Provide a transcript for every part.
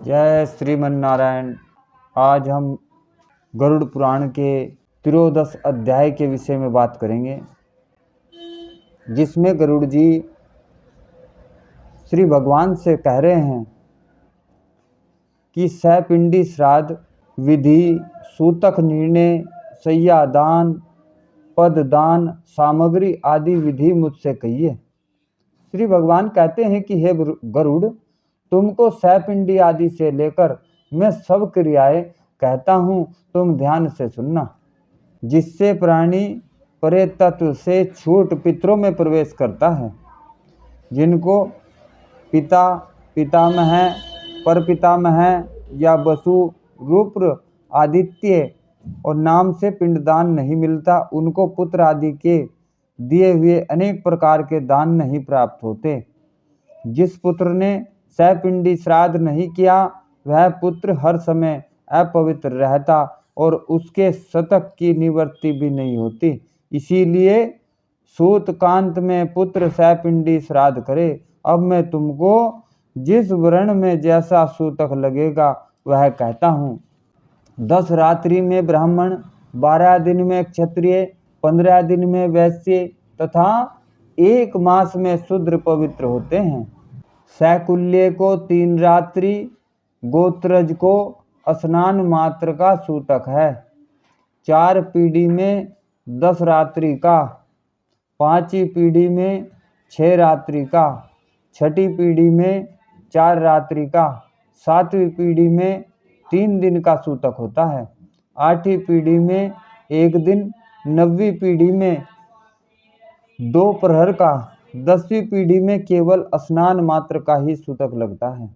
जय श्रीमन नारायण। आज हम गरुड़ पुराण के त्रयोदश अध्याय के विषय में बात करेंगे, जिसमें गरुड़ जी श्री भगवान से कह रहे हैं कि सहपिंडी श्राद्ध विधि, सूतक निर्णय, शय्या दान, पद दान, सामग्री आदि विधि मुझसे कहिए। श्री भगवान कहते हैं कि हे गरुड़, तुमको सहपिंडी आदि से लेकर मैं सब क्रियाएं कहता हूँ, तुम ध्यान से सुनना। जिससे प्राणी परे तत्व से छूट पितरों में प्रवेश करता है, जिनको पिता, पितामह, परपितामह या वसु, रुद्र, आदित्य और नाम से पिंडदान नहीं मिलता, उनको पुत्र आदि के दिए हुए अनेक प्रकार के दान नहीं प्राप्त होते। जिस पुत्र ने सहपिंडी श्राद्ध नहीं किया, वह पुत्र हर समय अपवित्र रहता और उसके शतक की निवृत्ति भी नहीं होती। इसीलिए सूतकांत में पुत्र सहपिंडी श्राद्ध करे। अब मैं तुमको जिस वर्ण में जैसा सूतक लगेगा वह कहता हूँ। 10 रात्रि में ब्राह्मण, 12 दिन में क्षत्रिय, 15 दिन में वैश्य तथा 1 मास में शूद्र पवित्र होते हैं। सैकुल्य को 3 रात्रि, गोत्रज को स्नान मात्र का सूतक है। 4 पीढ़ी में 10 रात्रि का, 5वीं पीढ़ी में 6 रात्रि का, 6ठी पीढ़ी में 4 रात्रि का, 7वीं पीढ़ी में 3 दिन का सूतक होता है। 8वीं पीढ़ी में 1 दिन, 9वीं पीढ़ी में 2 प्रहर का, 10वीं पीढ़ी में केवल स्नान मात्र का ही सूतक लगता है।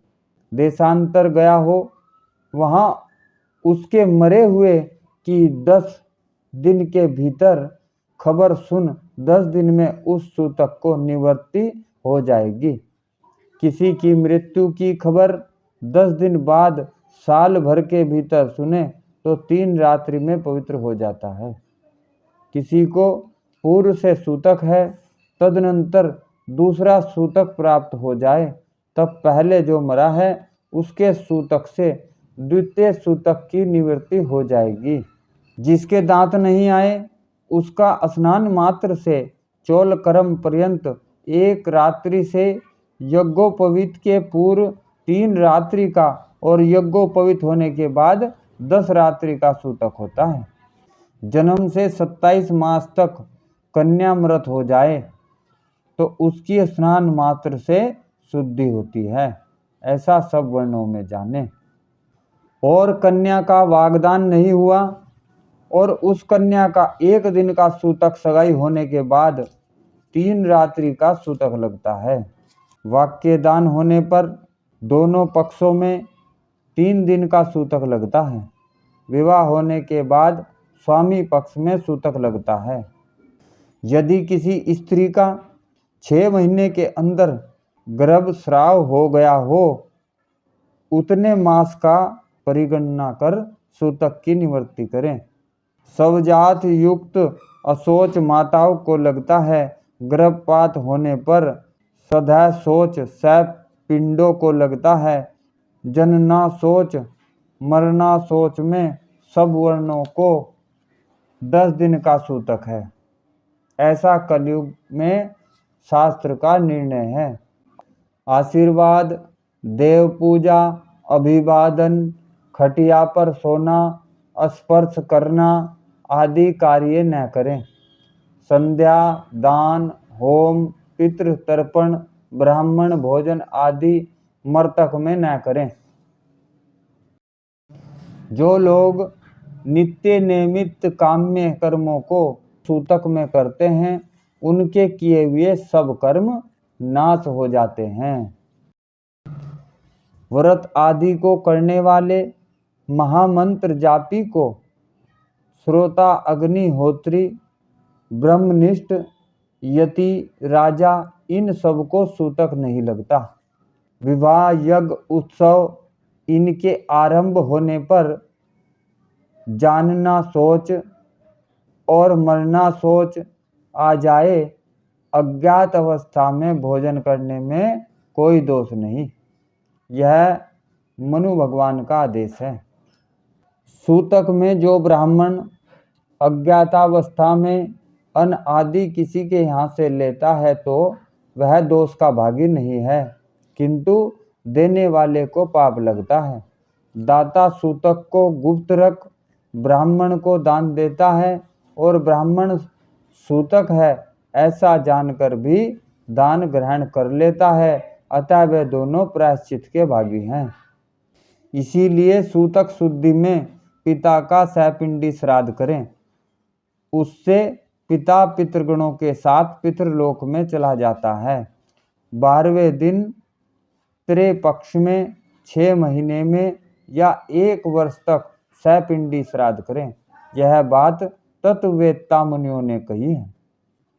देशांतर गया हो, वहाँ उसके मरे हुए की 10 दिन के भीतर खबर सुन 10 दिन में उस सूतक को निवृत्ति हो जाएगी। किसी की मृत्यु की खबर 10 दिन बाद साल भर के भीतर सुने तो 3 रात्रि में पवित्र हो जाता है। किसी को पूर्व से सूतक है, तदनंतर दूसरा सूतक प्राप्त हो जाए, तब पहले जो मरा है उसके सूतक से द्वितीय सूतक की निवृत्ति हो जाएगी। जिसके दांत नहीं आए, उसका स्नान मात्र से चौल कर्म पर्यंत 1 रात्रि से यज्ञोपवीत के पूर्व 3 रात्रि का और यज्ञोपवीत होने के बाद 10 रात्रि का सूतक होता है। जन्म से 27 मास तक कन्या मृत हो जाए तो उसकी स्नान मात्र से शुद्धि होती है। ऐसा सब वर्णों में जाने। और कन्या का वागदान नहीं हुआ और उस कन्या का 1 दिन का सूतक सगाई होने के बाद 3 रात्रि का सूतक लगता है। वाक्य दान होने पर दोनों पक्षों में 3 दिन का सूतक लगता है। विवाह होने के बाद स्वामी पक्ष में सूतक लगता है। यदि किसी स्त्री का 6 महीने के अंदर गर्भस्राव हो गया हो, उतने मास का परिगणना कर सूतक की निवृत्ति करें। शवजात युक्त अशोच माताओं को लगता है। गर्भपात होने पर सदै शोच सैप पिंडों को लगता है। जनना शोच, मरना शोच में सब वर्णों को 10 दिन का सूतक है। ऐसा कलयुग में शास्त्र का निर्णय है। आशीर्वाद, देव पूजा, अभिवादन, खटिया पर सोना, स्पर्श करना आदि कार्य न करें। संध्या, दान, होम, पितृ तर्पण, ब्राह्मण भोजन आदि मृतक में न करें। जो लोग नित्य नियमित काम्य कर्मों को सूतक में करते हैं, उनके किए हुए सब कर्म नाश हो जाते हैं। व्रत आदि को करने वाले महामंत्र जापी को श्रोता, अग्निहोत्री, ब्रह्मनिष्ठ, यति, राजा इन सब को सूतक नहीं लगता। विवाह, यज्ञ, उत्सव इनके आरंभ होने पर जानना सोच और मरना सोच आ जाए, अज्ञात अवस्था में भोजन करने में कोई दोष नहीं। यह मनु भगवान का आदेश है। सूतक में जो ब्राह्मण अज्ञातावस्था में अन्न आदि किसी के यहाँ से लेता है तो वह दोष का भागी नहीं है, किंतु देने वाले को पाप लगता है। दाता सूतक को गुप्त रख ब्राह्मण को दान देता है और ब्राह्मण सूतक है ऐसा जानकर भी दान ग्रहण कर लेता है, अतः वे दोनों प्रायश्चित के भागी हैं। इसीलिए सूतक शुद्धि में पिता का सहपिंडी श्राद्ध करें, उससे पिता पितृगणों के साथ पितृलोक में चला जाता है। 12वें दिन त्रे पक्ष में 6 महीने में या 1 वर्ष तक सहपिंडी श्राद्ध करें। यह बात तत्ववेत्ता मुनियों ने कही है।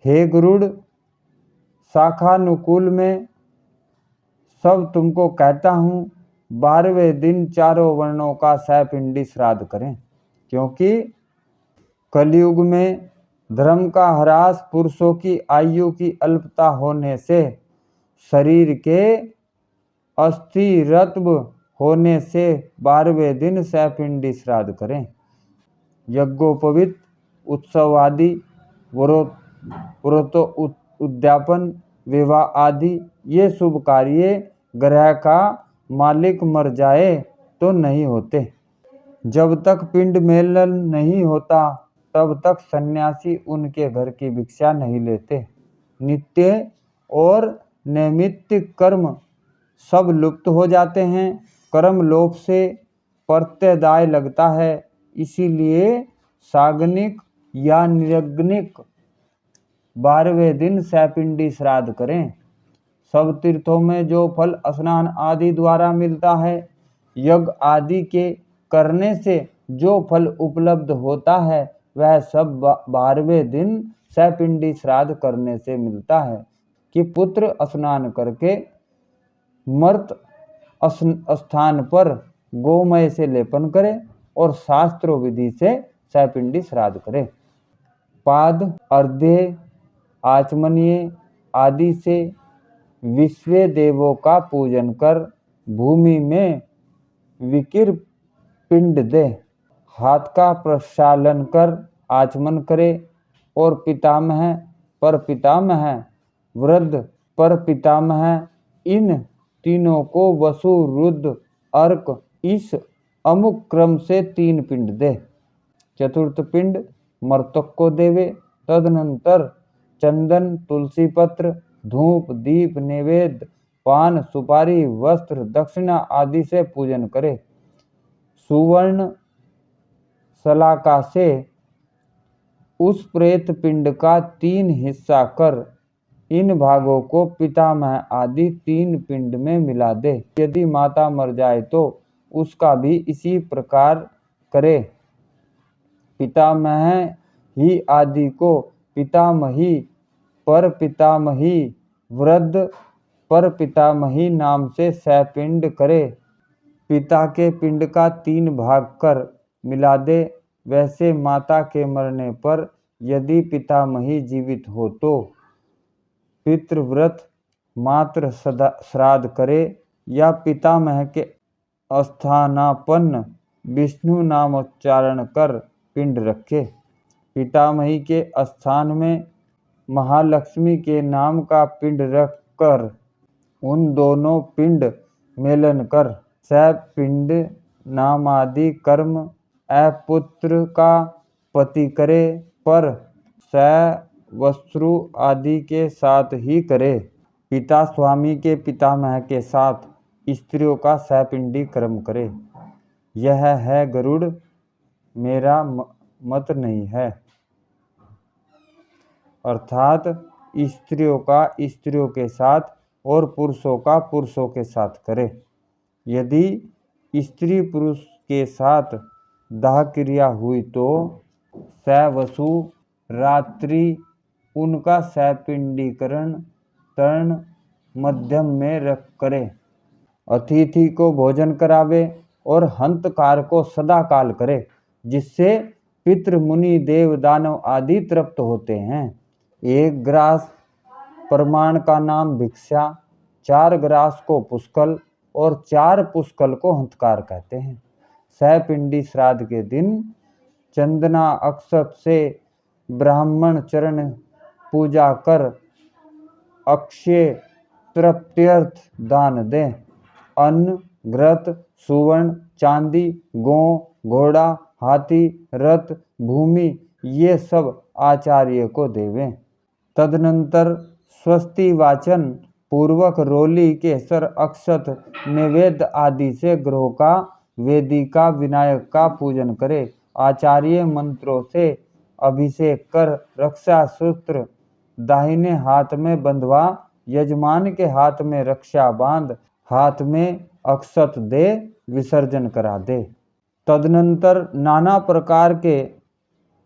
हे गरुड़, शाखानुकूल में सब तुमको कहता हूँ, 12वें दिन चारों वर्णों का सहपिंडी श्राद्ध करें, क्योंकि कलयुग में धर्म का ह्रास, पुरुषों की आयु की अल्पता होने से, शरीर के अस्थिरत्व होने से 12वें दिन सहपिंडी श्राद्ध करें। यज्ञोपवीत, उत्सव आदि, व्रत उद्यापन, विवाह आदि ये शुभ कार्य ग्रह का मालिक मर जाए तो नहीं होते। जब तक पिंड मेलन नहीं होता तब तक सन्यासी उनके घर की भिक्षा नहीं लेते। नित्य और नैमित्तिक कर्म सब लुप्त हो जाते हैं। कर्म लोप से प्रत्यदाय लगता है, इसीलिए सागनिक या निरग्निक 12वें दिन सहपिंडी श्राद्ध करें। सब तीर्थों में जो फल स्नान आदि द्वारा मिलता है, यज्ञ आदि के करने से जो फल उपलब्ध होता है, वह सब 12वें दिन सहपिंडी श्राद्ध करने से मिलता है। कि पुत्र स्नान करके मर्त स्थान पर गोमय से लेपन करे और शास्त्रों विधि से सहपिंडी श्राद्ध करे। पाद, अर्ध्य, आचमनीय आदि से विश्व देवों का पूजन कर भूमि में विकिर पिंड दे। हाथ का प्रक्षालन कर आचमन करे और पितामह, परपितामह, वृद्ध, परपितामह इन तीनों को वसु, रुद्र, अर्क इस अमुक क्रम से 3 पिंड दे। चतुर्थ पिंड मर्तक को देवे। तदनंतर चंदन, तुलसी पत्र, धूप, दीप, नैवेद्य, पान, सुपारी, वस्त्र, दक्षिणा आदि से पूजन करे। सुवर्ण सलाका से उस प्रेत पिंड का 3 हिस्सा कर इन भागों को पितामह आदि 3 पिंड में मिला दे। यदि माता मर जाए तो उसका भी इसी प्रकार करे। पितामह ही आदि को पितामही, पर पितामही, वृद्ध, पर पितामही नाम से सहपिंड करे। पिता के पिंड का 3 भाग कर मिला दे। वैसे माता के मरने पर यदि पितामही जीवित हो तो पितृव्रत मात्र श्राद्ध करे या पितामह के स्थानापन्न विष्णु नामोच्चारण कर पिंड रखे। पितामही के स्थान में महालक्ष्मी के नाम का पिंड रख कर उन दोनों पिंड मेलन कर सहपिंड नामादि कर्म अपुत्र का पति करे, पर सवस्त्रु आदि के साथ ही करे। पिता स्वामी के पितामह के साथ स्त्रियों का सहपिंडी कर्म करे। यह है गरुड़, मेरा मत नहीं है। अर्थात स्त्रियों का स्त्रियों के साथ और पुरुषों का पुरुषों के साथ करे। यदि स्त्री पुरुष के साथ दाह क्रिया हुई तो सवसु रात्रि उनका सहपिंडीकरण तर्ण मध्यम में रख करे। अतिथि को भोजन करावे और हंतकार को सदा काल करे, जिससे पितृ, मुनि, देव, दानव आदि तृप्त होते हैं। 1 ग्रास प्रमाण का नाम भिक्षा, 4 ग्रास को पुष्कल, और 4 पुष्कल को हंतकार कहते हैं। सहपिंडी श्राद्ध के दिन चंदना अक्षत से ब्राह्मण चरण पूजा कर अक्षय तृप्त्यर्थ दान दें। अन्न, घृत, सुवर्ण, चांदी, गौ, घोड़ा, हाथी, रथ, भूमि ये सब आचार्य को देवें। तदनंतर स्वस्ति वाचन पूर्वक रोली, केसर, अक्षत, नैवेद्य आदि से ग्रहों का, वेदिका, विनायक का पूजन करे। आचार्य मंत्रों से अभिषेक कर रक्षा सूत्र दाहिने हाथ में बंधवा यजमान के हाथ में रक्षा बांध हाथ में अक्षत दे विसर्जन करा दे। तदनंतर नाना प्रकार के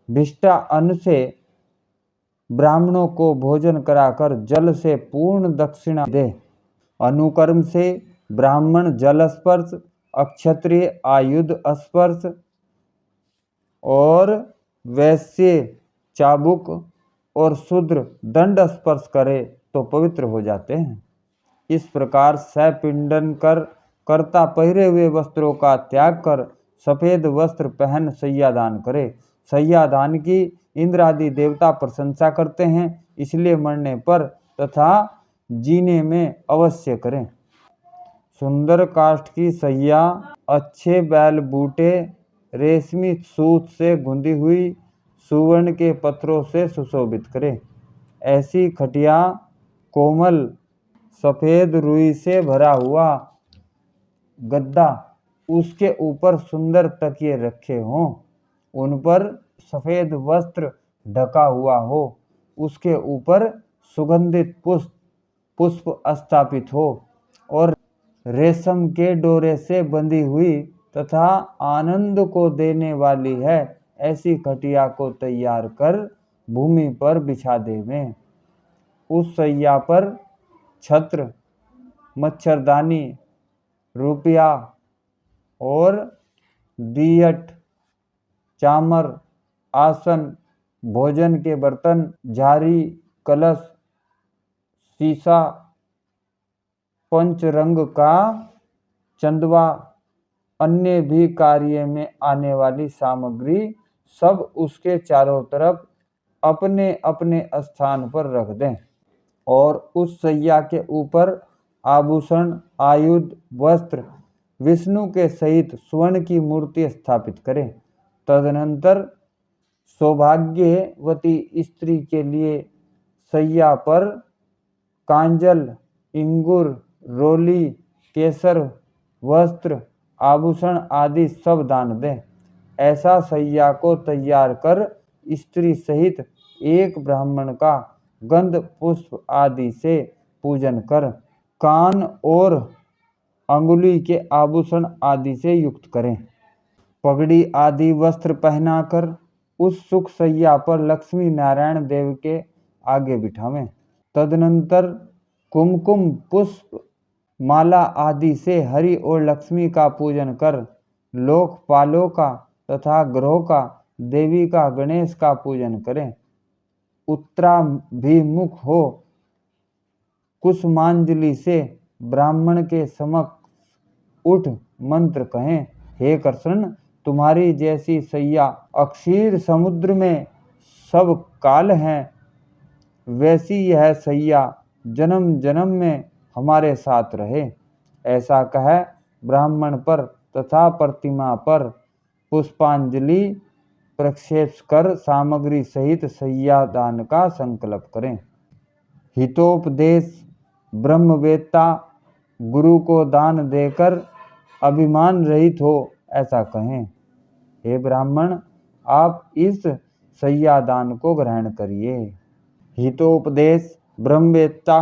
भिष्टा अन्न से ब्राह्मणों को भोजन कराकर जल से पूर्ण दक्षिणा दे। अनुकर्म से ब्राह्मण जल स्पर्श, अक्षत्रिय आयुध स्पर्श और वैश्य चाबुक और शूद्र दंड स्पर्श करे तो पवित्र हो जाते हैं। इस प्रकार सहपिंडन कर कर्ता पहरे हुए वस्त्रों का त्याग कर सफेद वस्त्र पहन सय्यादान करे। सय्यादान की इंद्र आदि देवता प्रशंसा करते हैं, इसलिए मरने पर तथा जीने में अवश्य करें। सुंदर काष्ठ की सैया अच्छे बैल बूटे रेशमी सूत से गुंदी हुई सुवर्ण के पत्रों से सुशोभित करें। ऐसी खटिया कोमल सफेद रुई से भरा हुआ गद्दा, उसके ऊपर सुंदर तकिए रखे हों, उन पर सफेद वस्त्र ढका हुआ हो, उसके ऊपर सुगंधित पुष्प स्थापित हो और रेशम के डोरे से बंधी हुई तथा आनंद को देने वाली है, ऐसी खटिया को तैयार कर भूमि पर बिछा देवें। उस सैया पर छत्र, मच्छरदानी, रुपया और दियट, चामर, आसन, भोजन के बर्तन, झारी, कलश, शीशा, पंचरंग का चंदवा, अन्य भी कार्य में आने वाली सामग्री सब उसके चारों तरफ अपने अपने स्थान पर रख दें और उस सैया के ऊपर आभूषण, आयुध, वस्त्र, विष्णु के सहित स्वर्ण की मूर्ति स्थापित करें। तदनंतर सौभाग्यवती स्त्री के लिए सैया पर कांजल, इंगुर, रोली, केसर, वस्त्र, आभूषण आदि सब दान दें। ऐसा सैया को तैयार कर स्त्री सहित एक ब्राह्मण का गंध पुष्प आदि से पूजन कर कान और अंगुली के आभूषण आदि से युक्त करें। पगड़ी आदि वस्त्र पहनाकर उस सुख सैया पर लक्ष्मी नारायण देव के आगे बिठावें। तदनंतर कुमकुम, पुष्प, माला आदि से हरि और लक्ष्मी का पूजन कर लोकपालों का तथा ग्रहों का, देवी का, गणेश का पूजन करें। उत्तराभिमुख हो कुसुमांजलि से ब्राह्मण के समक्ष उठ मंत्र कहें, हे कृष्ण, तुम्हारी जैसी सैया अक्षीर समुद्र में सब काल हैं, वैसी यह सैया जन्म जन्म में हमारे साथ रहे। ऐसा कह ब्राह्मण पर तथा प्रतिमा पर पुष्पांजलि प्रक्षेप कर सामग्री सहित सैया दान का संकल्प करें। हितोपदेश ब्रह्मवेत्ता गुरु को दान देकर अभिमान रहित हो, ऐसा कहें, हे ब्राह्मण, आप इस सैया दान को ग्रहण करिए। हितोपदेश ब्रह्मवेत्ता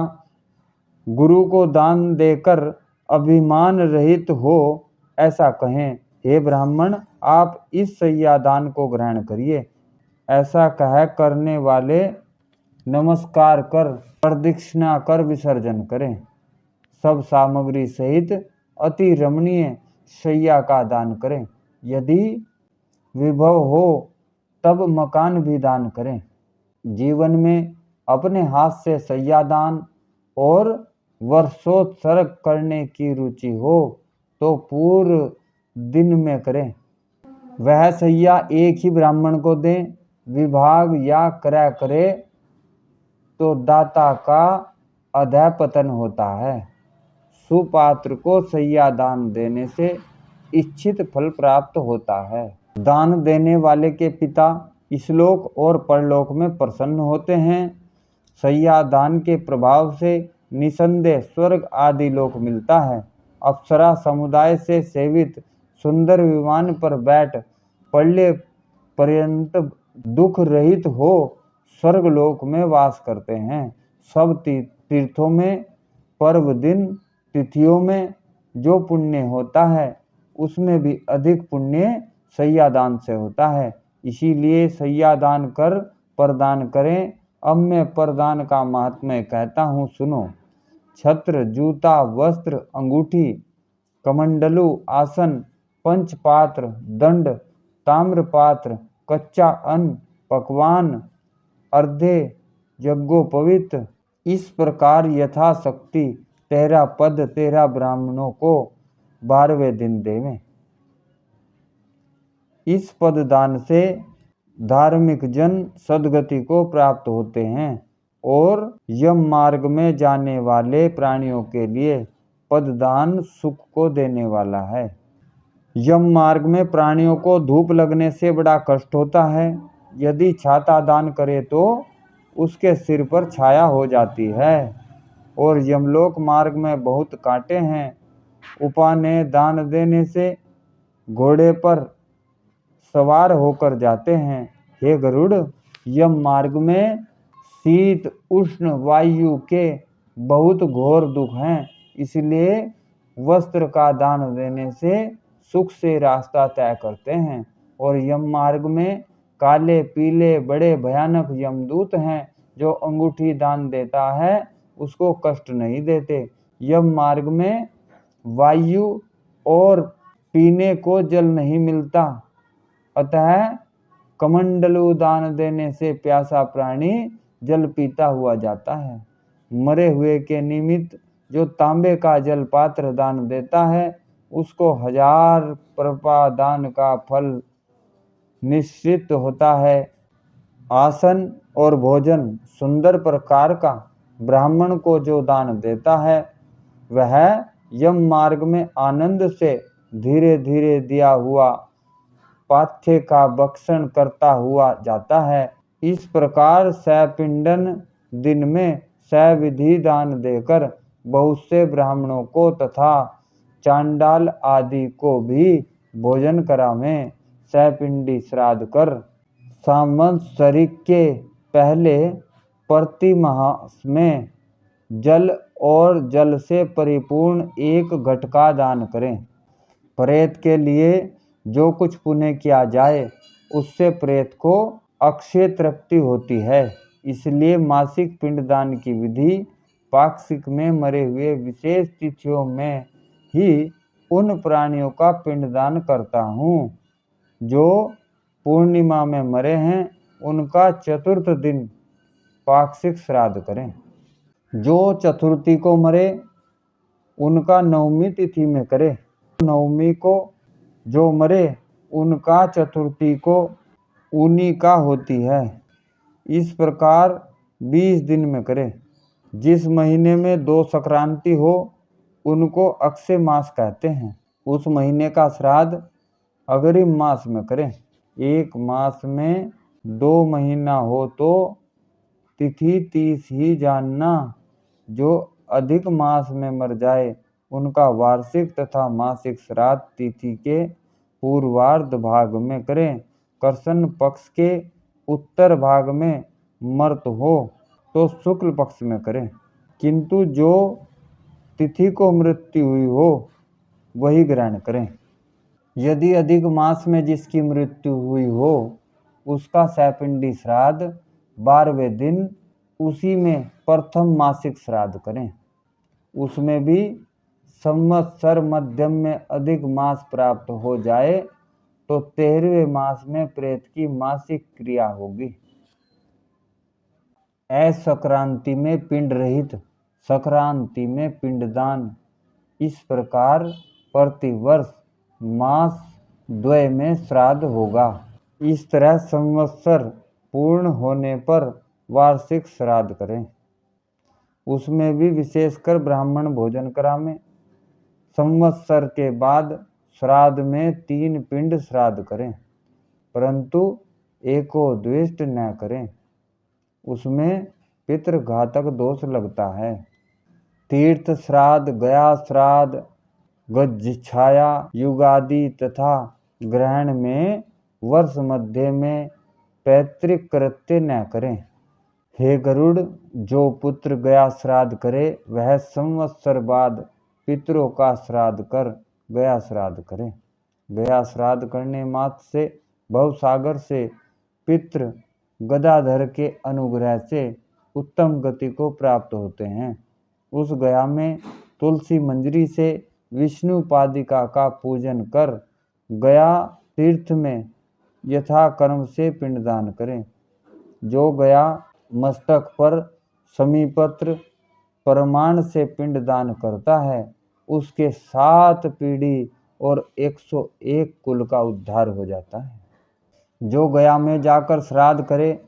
गुरु को दान देकर अभिमान रहित हो, ऐसा कहें, हे ब्राह्मण, आप इस सैया दान को ग्रहण करिए। ऐसा कह करने वाले नमस्कार कर प्रदक्षिणा कर विसर्जन करें। सब सामग्री सहित अति रमणीय शैया का दान करें। यदि विभव हो तब मकान भी दान करें। जीवन में अपने हाथ से शैया दान और वर्षोत्सर्ग करने की रुचि हो तो पूर्व दिन में करें। वह सैया एक ही ब्राह्मण को दें, विभाग या क्रय करे तो दाता का अधःपतन होता है। सुपात्र को सैया दान देने से इच्छित फल प्राप्त होता है। दान देने वाले के पिता इहलोक और परलोक में प्रसन्न होते हैं। सैया दान के प्रभाव से निसंदेह स्वर्ग आदि लोक मिलता है। अप्सरा समुदाय से सेवित सुंदर विमान पर बैठ प्रलय पर्यंत दुख रहित हो स्वर्गलोक में वास करते हैं। सब तीर्थों में, पर्व दिन, तिथियों में जो पुण्य होता है उसमें भी अधिक पुण्य सैयादान से होता है। इसीलिए सैयादान कर प्रदान करें। अब मैं प्रदान का महात्म्य कहता हूँ, सुनो। छत्र, जूता, वस्त्र, अंगूठी, कमंडलू, आसन, पंचपात्र, दंड, ताम्रपात्र, कच्चा अन्न, पकवान, अर्धे यज्ञोपवीत, इस प्रकार यथाशक्ति 13 पद 13 ब्राह्मणों को 12वें दिन देवें। इस पददान से धार्मिक जन सद्गति को प्राप्त होते हैं और यम मार्ग में जाने वाले प्राणियों के लिए पददान सुख को देने वाला है। यम मार्ग में प्राणियों को धूप लगने से बड़ा कष्ट होता है। यदि छाता दान करे तो उसके सिर पर छाया हो जाती है। और यमलोक मार्ग में बहुत कांटे हैं। उपाने दान देने से घोड़े पर सवार होकर जाते हैं। हे गरुड़, यम मार्ग में शीत उष्ण वायु के बहुत घोर दुख हैं। इसलिए वस्त्र का दान देने से सुख से रास्ता तय करते हैं। और यम मार्ग में काले पीले बड़े भयानक यमदूत हैं। जो अंगूठी दान देता है उसको कष्ट नहीं देते। यम मार्ग में वायु और पीने को जल नहीं मिलता। अतः कमंडलू दान देने से प्यासा प्राणी जल पीता हुआ जाता है। मरे हुए के निमित्त जो तांबे का जल पात्र दान देता है उसको 1000 प्रपा दान का फल निश्चित होता है। आसन और भोजन सुंदर प्रकार का ब्राह्मण को जो दान देता है वह यम मार्ग में आनंद से धीरे धीरे दिया हुआ पाथ्य का भक्षण करता हुआ जाता है। इस प्रकार सपिंडन दिन में सविधि दान देकर बहुत से ब्राह्मणों को तथा चांडाल आदि को भी भोजन करावें। सपिंडी श्राद्ध कर संवत्सरिक के पहले प्रतिमास में जल और जल से परिपूर्ण एक घटका दान करें। प्रेत के लिए जो कुछ पुण्य किया जाए उससे प्रेत को अक्षय तृप्ति होती है। इसलिए मासिक पिंडदान की विधि पाक्षिक में मरे हुए विशेष तिथियों में ही उन प्राणियों का पिंडदान करता हूँ जो पूर्णिमा में मरे हैं। उनका चतुर्थ दिन पाक्षिक श्राद्ध करें। जो चतुर्थी को मरे उनका नवमी तिथि में करें। नवमी को जो मरे उनका चतुर्थी को उन्हीं का होती है। इस प्रकार 20 दिन में करें। जिस महीने में 2 संक्रांति हो उनको अक्षय मास कहते हैं। उस महीने का श्राद्ध अग्रिम मास में करें। एक मास में 2 महीना हो तो तिथि 30 ही जानना। जो अधिक मास में मर जाए उनका वार्षिक तथा मासिक श्राद्ध तिथि के पूर्वार्ध भाग में करें। कृष्ण पक्ष के उत्तर भाग में मर्त हो तो शुक्ल पक्ष में करें। किंतु जो तिथि को मृत्यु हुई हो वही ग्रहण करें। यदि अधिक मास में जिसकी मृत्यु हुई हो उसका सैपिंडी श्राद्ध 12वें दिन उसी में प्रथम मासिक श्राद्ध करें। उसमें भी संवत्सर मध्यम में अधिक मास प्राप्त हो जाए तो 13वें मास में प्रेत की मासिक क्रिया होगी। असंक्रांति में पिंड रहित संक्रांति में पिंडदान। इस प्रकार प्रतिवर्ष मास द्वय में श्राद्ध होगा। इस तरह संवत्सर पूर्ण होने पर वार्षिक श्राद्ध करें, उसमें भी विशेषकर ब्राह्मण भोजन करावें। संवत्सर के बाद श्राद्ध में 3 पिंड श्राद्ध करें, परंतु एको द्वेष्ट न करें, उसमें पितृघातक दोष लगता है। तीर्थ श्राद्ध, गया श्राद्ध, गज्छाया, युगादि तथा ग्रहण में वर्ष मध्य में पैतृक कृत्य न करें। हे गरुड़, जो पुत्र गया श्राद्ध करे वह संवत्सर बाद पितरों का श्राद्ध कर गया श्राद्ध करे। गया श्राद्ध करने मात्र से भवसागर से पितृ गदाधर के अनुग्रह से उत्तम गति को प्राप्त होते हैं। उस गया में तुलसी मंजरी से विष्णु पादिका का पूजन कर गया तीर्थ में यथा कर्म से पिंडदान करें। जो गया मस्तक पर समीपत्र प्रमाण से पिंडदान करता है उसके 7 पीढ़ी और 101 कुल का उद्धार हो जाता है। जो गया में जाकर श्राद्ध करे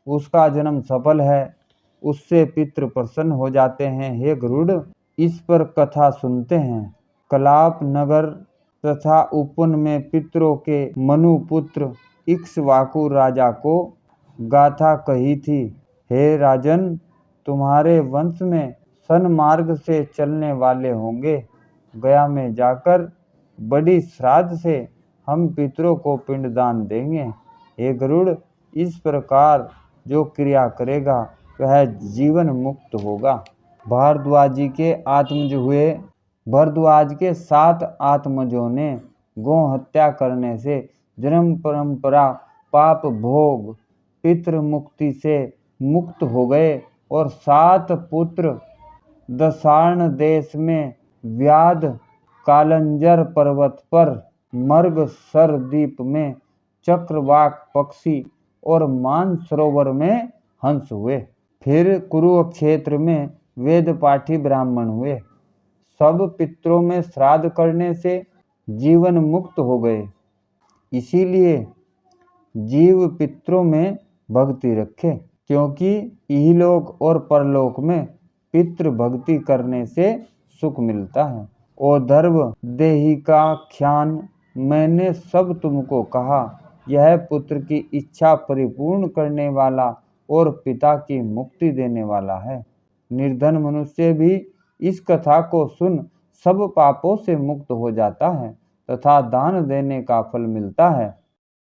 उसका जन्म सफल है, उससे पितृ प्रसन्न हो जाते हैं। हे गरुड़, इस पर कथा सुनते हैं। कलाप नगर तथा उपवन में पितरों के मनुपुत्र इक्ष्वाकु राजा को गाथा कही थी। हे राजन, तुम्हारे वंश में सन्मार्ग से चलने वाले होंगे। गया में जाकर बड़ी श्राद्ध से हम पितरों को पिंडदान देंगे। हे गरुड़, इस प्रकार जो क्रिया करेगा वह जीवन मुक्त होगा। भारद्वाजी के आत्मज हुए। भरद्वाज के 7 आत्मजों ने गौ हत्या करने से जन्म परंपरा पाप भोग पितृ मुक्ति से मुक्त हो गए और 7 पुत्र दशार्ण देश में व्याध कालंजर पर्वत पर मर्ग सर द्वीप में चक्रवाक पक्षी और मान सरोवर में हंस हुए। फिर कुरुक्षेत्र में वेद पाठी ब्राह्मण हुए। सब पितरों में श्राद्ध करने से जीवन मुक्त हो गए। इसीलिए जीव पितरों में भक्ति रखे, क्योंकि इहलोक और परलोक में पितृ भक्ति करने से सुख मिलता है। ओ धर्म देही का ख्यान, मैंने सब तुमको कहा। यह पुत्र की इच्छा परिपूर्ण करने वाला और पिता की मुक्ति देने वाला है। निर्धन मनुष्य भी इस कथा को सुन सब पापों से मुक्त हो जाता है तथा दान देने का फल मिलता है।